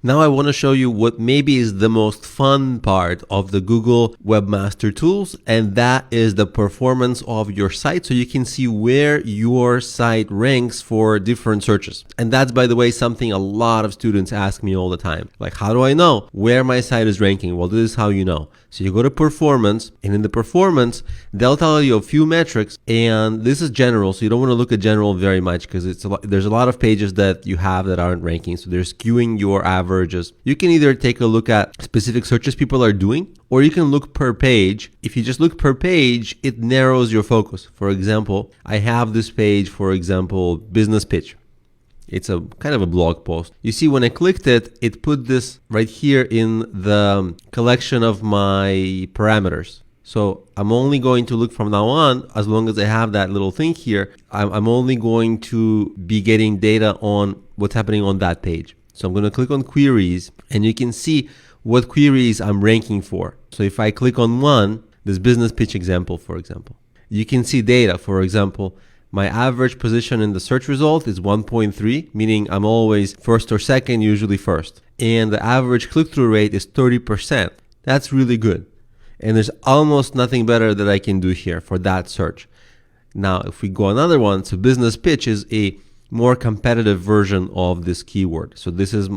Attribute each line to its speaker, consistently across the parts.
Speaker 1: Now I want to show you what maybe is the most fun part of the Google Webmaster Tools, and that is the performance of your site, so you can see where your site ranks for different searches. And that's, by the way, something a lot of students ask me all the time. Like, how do I know where my site is ranking? Well, this is how you know. So you go to performance, and in the performance, they'll tell you a few metrics, and this is general, so you don't want to look at general very much because there's a lot of pages that you have that aren't ranking, so they're skewing your averages. You can either take a look at specific searches people are doing, or you can look per page. If you just look per page, it narrows your focus. For example, I have this page, for example, business pitch. It's a kind of a blog post. You see, when I clicked it, it put this right here in the collection of my parameters. So I'm only going to look from now on, as long as I have that little thing here, I'm only going to be getting data on what's happening on that page. So I'm going to click on queries, and you can see what queries I'm ranking for. So if I click on one, this business pitch example, for example, you can see data. For example, my average position in the search result is 1.3, meaning I'm always first or second, usually first. And the average click-through rate is 30%. That's really good. And there's almost nothing better that I can do here for that search. Now, if we go another one, so business pitch is a more competitive version of this keyword. So this is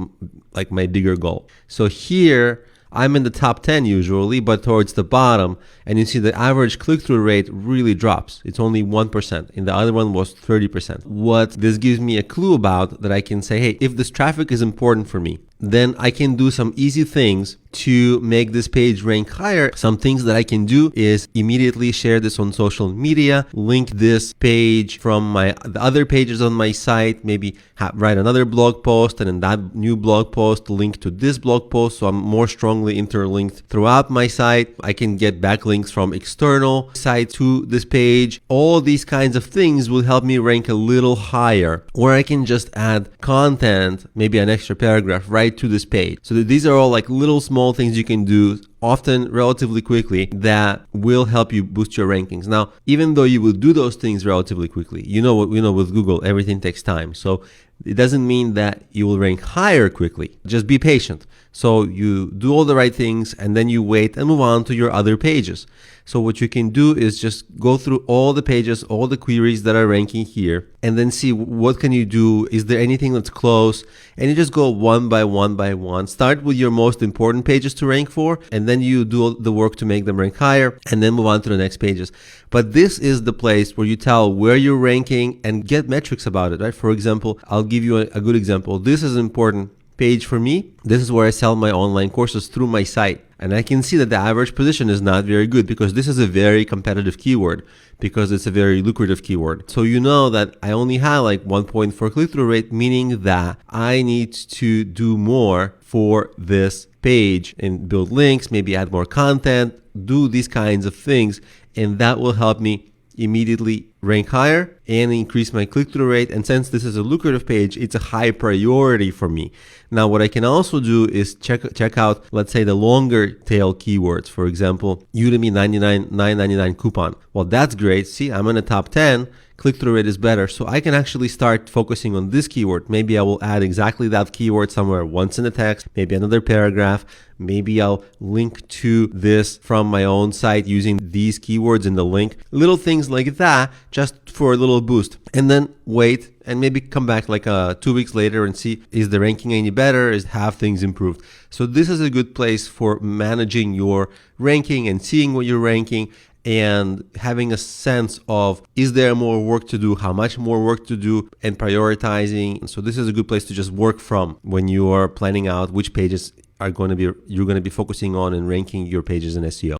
Speaker 1: like my bigger goal. So here I'm in the top 10 usually, but towards the bottom, and you see the average click-through rate really drops. It's only 1%, and the other one was 30%. What this gives me a clue about, that I can say, hey, if this traffic is important for me, then I can do some easy things to make this page rank higher. Some things that I can do is immediately share this on social media, link this page from the other pages on my site, maybe write another blog post, and in that new blog post, link to this blog post, so I'm more strongly interlinked throughout my site. I can get backlinks from external sites to this page. All these kinds of things will help me rank a little higher. Or I can just add content, maybe an extra paragraph right to this page. So these are all like little small things you can do, often relatively quickly, that will help you boost your rankings. Now, even though you will do those things relatively quickly, you know what we know with Google, everything takes time. So it doesn't mean that you will rank higher quickly. Just be patient. So you do all the right things, and then you wait and move on to your other pages. So what you can do is just go through all the pages, all the queries that are ranking here, and then see what can you do. Is there anything that's close? And you just go one by one by one. Start with your most important pages to rank for, and then you do the work to make them rank higher, and then move on to the next pages. But this is the place where you tell where you're ranking and get metrics about it, right? For example, I'll give you a good example. This is an important page for me. This is where I sell my online courses through my site. And I can see that the average position is not very good, because this is a very competitive keyword, because it's a very lucrative keyword. So you know that I only have like 1.4 click-through rate, meaning that I need to do more for this page and build links, maybe add more content, do these kinds of things, and that will help me immediately rank higher and increase my click-through rate. And since this is a lucrative page, it's a high priority for me. Now, what I can also do is check out, let's say, the longer tail keywords. For example, Udemy $9.99 coupon. Well, that's great. See, I'm in the top 10. Click-through rate is better. So I can actually start focusing on this keyword. Maybe I will add exactly that keyword somewhere once in the text, maybe another paragraph. Maybe I'll link to this from my own site using these keywords in the link. Little things like that, just for a little boost. And then wait and maybe come back like 2 weeks later and see, is the ranking any better? Have things improved? So this is a good place for managing your ranking and seeing what you're ranking, and having a sense of, is there more work to do, how much more work to do, and prioritizing. So this is a good place to just work from when you are planning out which pages you're going to be focusing on and ranking your pages in SEO.